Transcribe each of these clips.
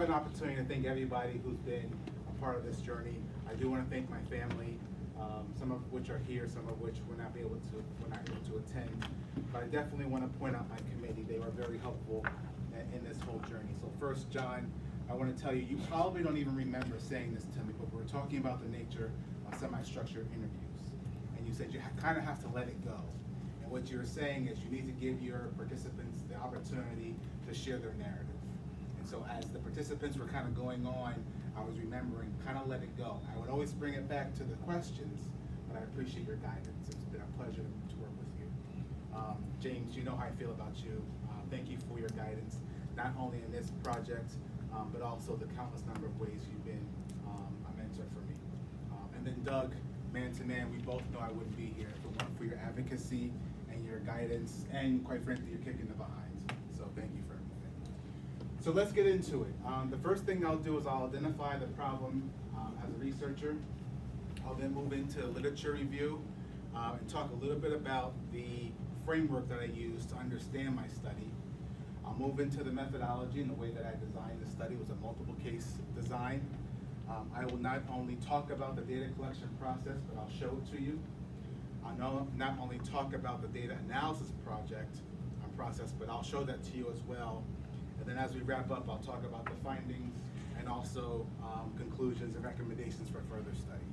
have an opportunity to thank everybody who's been a part of this journey. I do want to thank my family, some of which are here, some of which we're not able to attend. But I definitely want to point out my committee. They were very helpful in this whole journey. So first, John, I want to tell you, you probably don't even remember saying this to me, but we're talking about the nature of semi-structured interviews. And you said you kind of have to let it go. And what you're saying is you need to give your participants the opportunity to share their narrative. And so as the participants were kind of going on, I was remembering, kind of let it go. I would always bring it back to the questions, but I appreciate your guidance. It's been a pleasure to work with you. James, you know how I feel about you. Thank you for your guidance, not only in this project, but also the countless number of ways you've been a mentor for me. And then Doug, man to man, we both know I wouldn't be here if it weren't for your advocacy and your guidance, and quite frankly, your kicking the behind. So thank you for everything. So let's get into it. The first thing I'll do is I'll identify the problem as a researcher. I'll then move into literature review and talk a little bit about the framework that I use to understand my study. I'll move into the methodology and the way that I designed the study. It was a multiple case design. I will not only talk about the data collection process, but I'll show it to you. I'll not only talk about the data analysis process, but I'll show that to you as well. And then as we wrap up, I'll talk about the findings and also conclusions and recommendations for further study.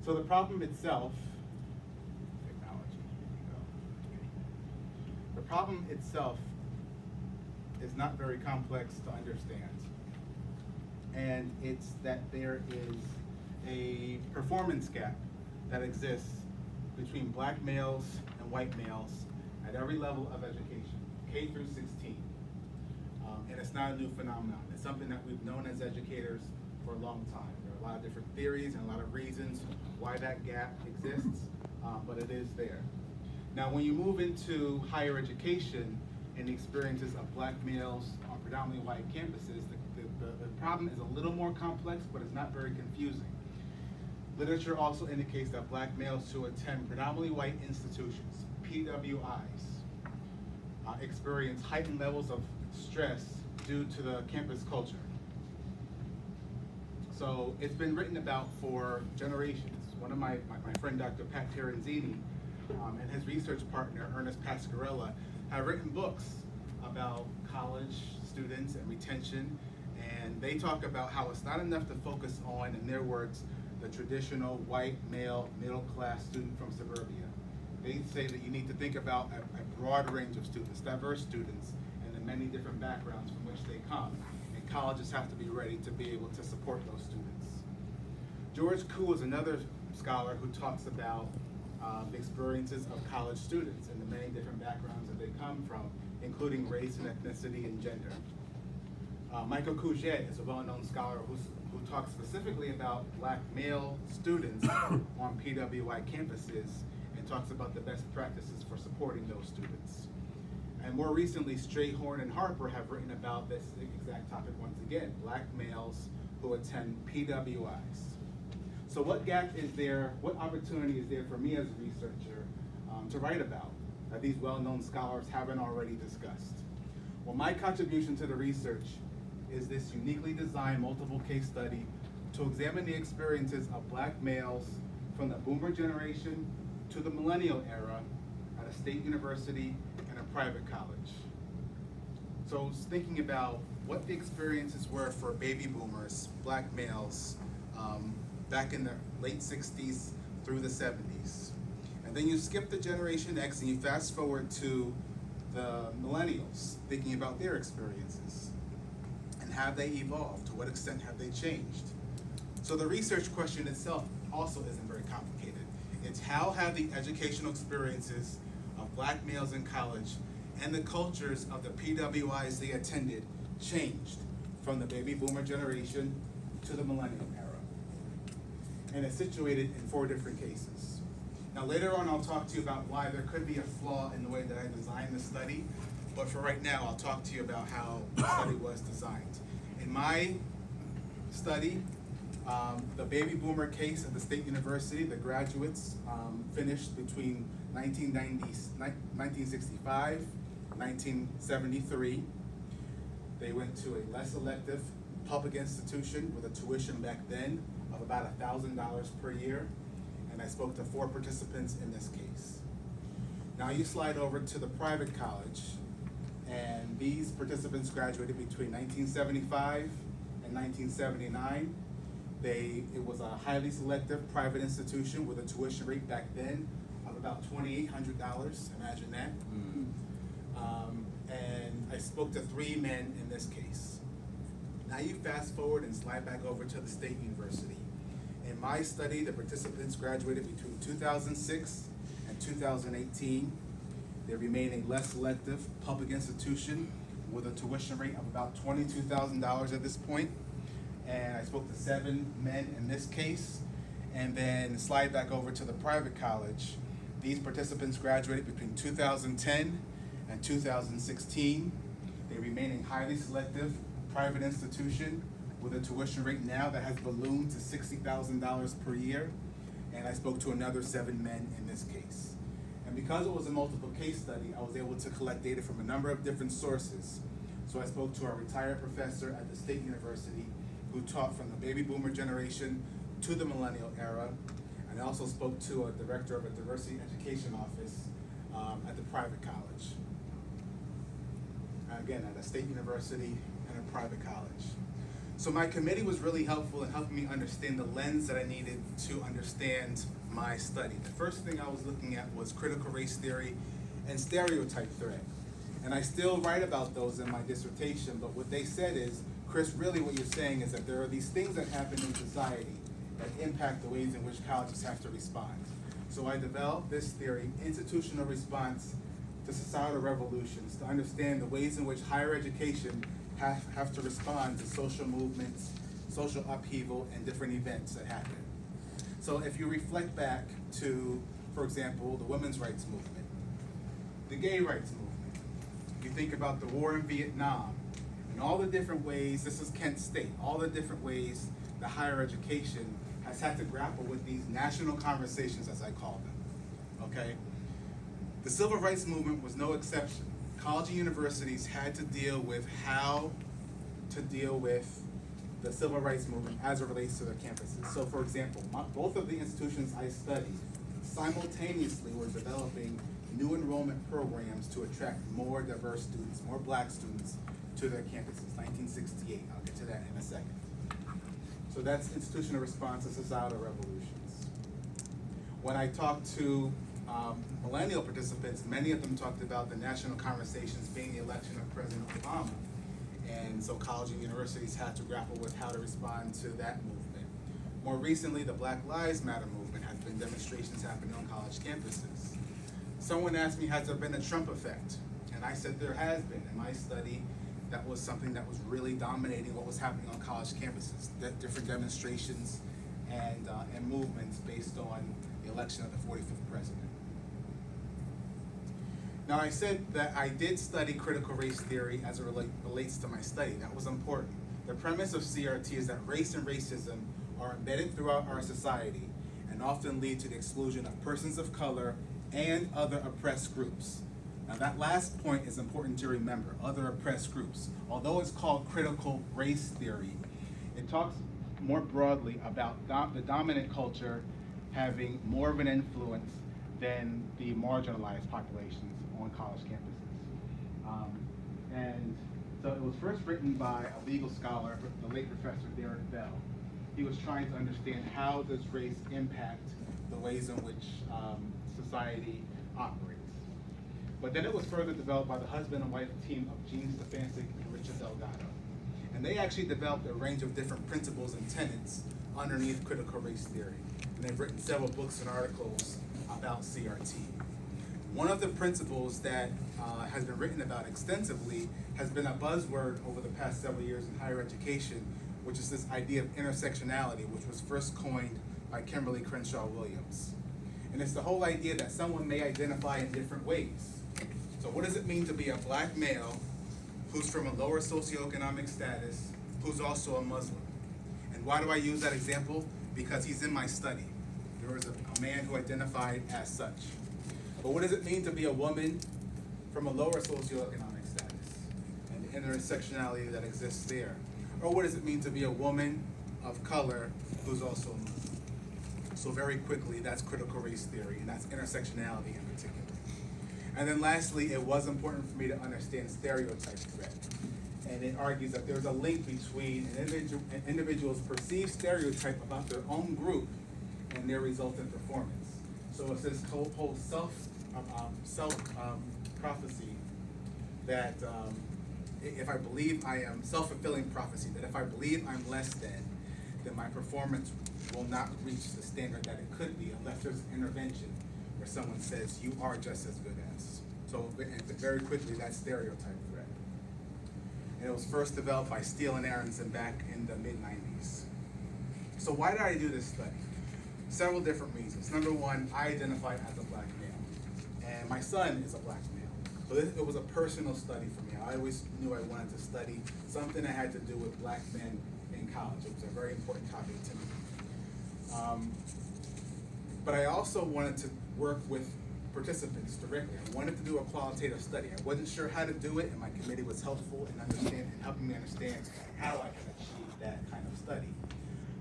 So the problem itself, the problem itself is not very complex to understand. And it's that there is a performance gap that exists between black males and white males at every level of education, K through 16. And it's not a new phenomenon. It's something that we've known as educators for a long time. There are a lot of different theories and a lot of reasons why that gap exists, but it is there. Now, when you move into higher education and the experiences of black males on predominantly white campuses, the problem is a little more complex, but it's not very confusing. Literature also indicates that black males who attend predominantly white institutions, PWIs, experience heightened levels of stress due to the campus culture. So it's been written about for generations. One of my friend, Dr. Pat Terenzini, and his research partner, Ernest Pascarella, have written books about college students and retention, and they talk about how it's not enough to focus on, in their words, the traditional white male middle-class student from suburbia. They say that you need to think about a broad range of students, diverse students, and the many different backgrounds from which they come, and colleges have to be ready to be able to support those students. George Koo is another scholar who talks about the experiences of college students and the many different backgrounds that they come from, including race and ethnicity and gender. Michael Cougette is a well-known scholar who talks specifically about black male students on PWI campuses and talks about the best practices for supporting those students. And more recently, Strayhorn and Harper have written about this exact topic once again, black males who attend PWIs. So what gap is there, what opportunity is there for me as a researcher to write about that these well-known scholars haven't already discussed? Well, my contribution to the research is this uniquely designed multiple case study to examine the experiences of black males from the boomer generation to the millennial era at a state university and a private college. So I was thinking about what the experiences were for baby boomers, black males, back in the late 60s through the 70s. And then you skip the Generation X and you fast forward to the millennials, thinking about their experiences. And have they evolved? To what extent have they changed? So the research question itself also isn't very complicated. It's how have the educational experiences of black males in college and the cultures of the PWIs they attended changed from the baby boomer generation to the millennial era. And it's situated in 4 different cases. Now later on I'll talk to you about why there could be a flaw in the way that I designed the study, but for right now I'll talk to you about how the study was designed. In my study, the baby boomer case at the State University, the graduates finished between 1965, 1973. They went to a less elective public institution with a tuition back then of about $1,000 per year, and I spoke to 4 participants in this case. Now you slide over to the private college, and these participants graduated between 1975 and 1979. It was a highly selective private institution with a tuition rate back then of about $2,800, imagine that. And I spoke to 3 men in this case. Now you fast forward and slide back over to the State University. In my study, the participants graduated between 2006 and 2018. They remain a less selective public institution with a tuition rate of about $22,000 at this point. And I spoke to 7 men in this case. And then slide back over to the private college. These participants graduated between 2010 and 2016. They remain a highly selective private institution with a tuition rate now that has ballooned to $60,000 per year. And I spoke to another 7 men in this case. And because it was a multiple case study, I was able to collect data from a number of different sources. So I spoke to a retired professor at the State University who taught from the baby boomer generation to the millennial era. And I also spoke to a director of a diversity education office at the private college. Again, at a state university and a private college. So my committee was really helpful in helping me understand the lens that I needed to understand my study. The first thing I was looking at was critical race theory and stereotype threat. And I still write about those in my dissertation, but what they said is, Chris, really what you're saying is that there are these things that happen in society that impact the ways in which colleges have to respond. So I developed this theory, institutional response to societal revolutions, to understand the ways in which higher education have to respond to social movements, social upheaval, and different events that happen. So if you reflect back to, for example, the women's rights movement, the gay rights movement, you think about the war in Vietnam, and all the different ways, this is Kent State, all the different ways that higher education has had to grapple with these national conversations, as I call them, okay? The civil rights movement was no exception. College and universities had to deal with how to deal with the civil rights movement as it relates to their campuses. So for example, both of the institutions I studied simultaneously were developing new enrollment programs to attract more diverse students, more black students to their campuses, 1968. I'll get to that in a second. So that's institutional response to societal revolutions. When I talked to millennial participants, many of them talked about the national conversations being the election of President Obama. And so colleges and universities had to grapple with how to respond to that movement. More recently, the Black Lives Matter movement has been demonstrations happening on college campuses. Someone asked me, has there been a Trump effect? And I said there has been. In my study, that was something that was really dominating what was happening on college campuses, different demonstrations and movements based on the election of the 45th president. Now I said that I did study critical race theory as it relates to my study. That was important. The premise of CRT is that race and racism are embedded throughout our society and often lead to the exclusion of persons of color and other oppressed groups. Now that last point is important to remember, other oppressed groups. Although it's called critical race theory, it talks more broadly about the dominant culture having more of an influence than the marginalized populations on college campuses. And so it was first written by a legal scholar, the late Professor Derek Bell. He was trying to understand how does race impact the ways in which society operates. But then it was further developed by the husband and wife team of Gene Stefancic and Richard Delgado. And they actually developed a range of different principles and tenets underneath critical race theory. And they've written several books and articles about CRT. One of the principles that has been written about extensively has been a buzzword over the past several years in higher education, which is this idea of intersectionality, which was first coined by Kimberly Crenshaw Williams. And it's the whole idea that someone may identify in different ways. So what does it mean to be a black male who's from a lower socioeconomic status, who's also a Muslim? And why do I use that example? Because he's in my study. There was a man who identified as such. But what does it mean to be a woman from a lower socioeconomic status and the intersectionality that exists there? Or what does it mean to be a woman of color who's also a mother? So very quickly, that's critical race theory, and that's intersectionality in particular. And then lastly, it was important for me to understand stereotype threat. And it argues that there's a link between an individual's perceived stereotype about their own group and their resultant performance. So it's this whole prophecy that if I believe I am self-fulfilling prophecy, that if I believe I'm less than, then my performance will not reach the standard that it could be unless there's intervention where someone says you are just as good as. So very quickly, that's stereotype threat. And it was first developed by Steele and Aronson back in the mid-90s. So why did I do this study? Several different reasons. Number one, I identify as a black male, and my son is a black male. So it was a personal study for me. I always knew I wanted to study something that had to do with black men in college. It was a very important topic to me. But I also wanted to work with participants directly. I wanted to do a qualitative study. I wasn't sure how to do it, and my committee was helpful in helping me understand how I could achieve that kind of study.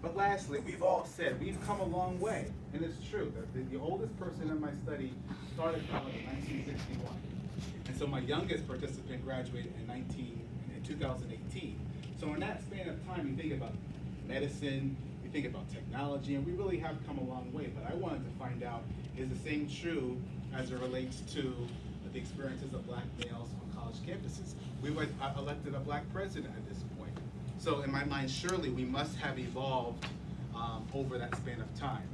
But lastly, we've all said we've come a long way, and it's true. The oldest person in my study started college in 1961, and so my youngest participant graduated in 2018. So in that span of time, you think about medicine, you think about technology, and we really have come a long way. But I wanted to find out, is the same true as it relates to the experiences of black males on college campuses? We've elected a black president at this point. So in my mind, surely we must have evolved over that span of time.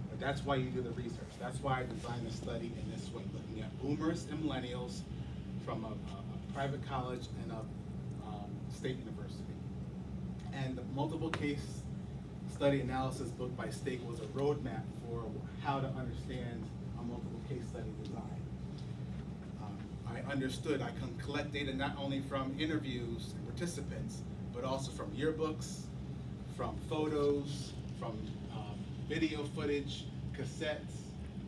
But that's why you do the research. That's why I designed the study in this way, looking at boomers and millennials from a private college and a state university. And the multiple case study analysis book by Stake was a roadmap for how to understand a multiple case study design. I understood I can collect data not only from interviews and participants, but also from yearbooks, from photos, from video footage, cassettes,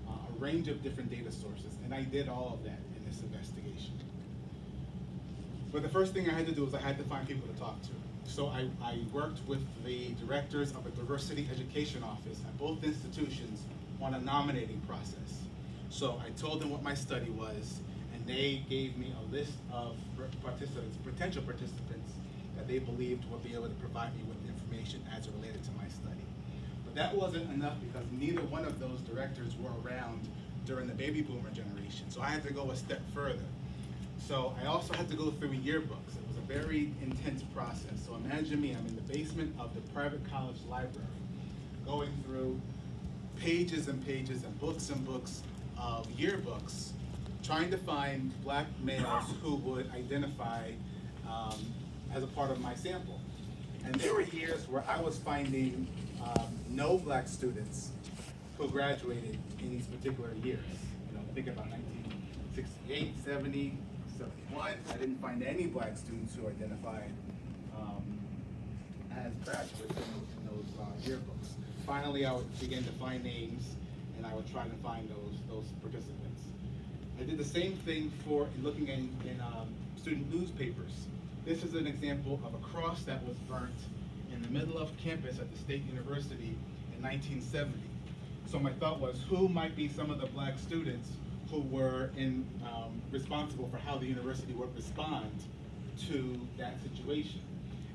a range of different data sources, and I did all of that in this investigation. But the first thing I had to do was I had to find people to talk to. So I worked with the directors of a diversity education office at both institutions on a nominating process. So I told them what my study was, and they gave me a list of participants, potential participants, that they believed would be able to provide me with information as it related to my study. But that wasn't enough because neither one of those directors were around during the baby boomer generation. So I had to go a step further. So I also had to go through yearbooks. It was a very intense process. So imagine me, I'm in the basement of the private college library, going through pages and pages and books of yearbooks, trying to find black males who would identify as a part of my sample. And there were years where I was finding no black students who graduated in these particular years. You know, think about 1968, 70, 71. I didn't find any black students who identified as graduates in those yearbooks. Finally, I would begin to find names, and I would try to find those participants. I did the same thing for looking in student newspapers. This is an example of a cross that was burnt in the middle of campus at the State University in 1970. So my thought was, who might be some of the black students who were responsible for how the university would respond to that situation?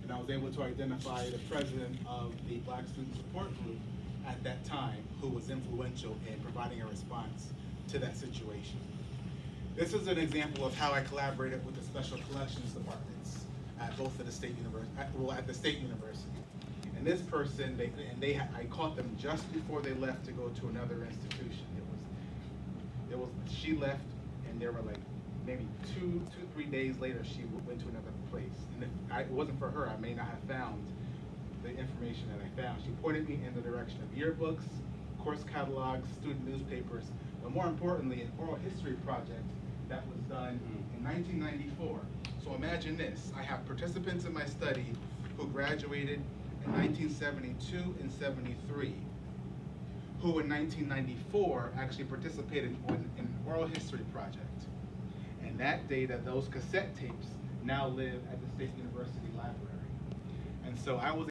And I was able to identify the president of the Black Student Support Group at that time, who was influential in providing a response to that situation. This is an example of how I collaborated with the special collections departments at both of the state at the state university. And this person, I caught them just before they left to go to another institution. She left, and there were like maybe 3 days later she went to another place. And if it wasn't for her, I may not have found the information that I found. She pointed me in the direction of yearbooks, course catalogs, student newspapers, but more importantly, an oral history project that was done in 1994. So imagine this, I have participants in my study who graduated in 1972 and 73, who in 1994 actually participated in an oral history project. And that data, those cassette tapes, now live at the State University Library. And so I was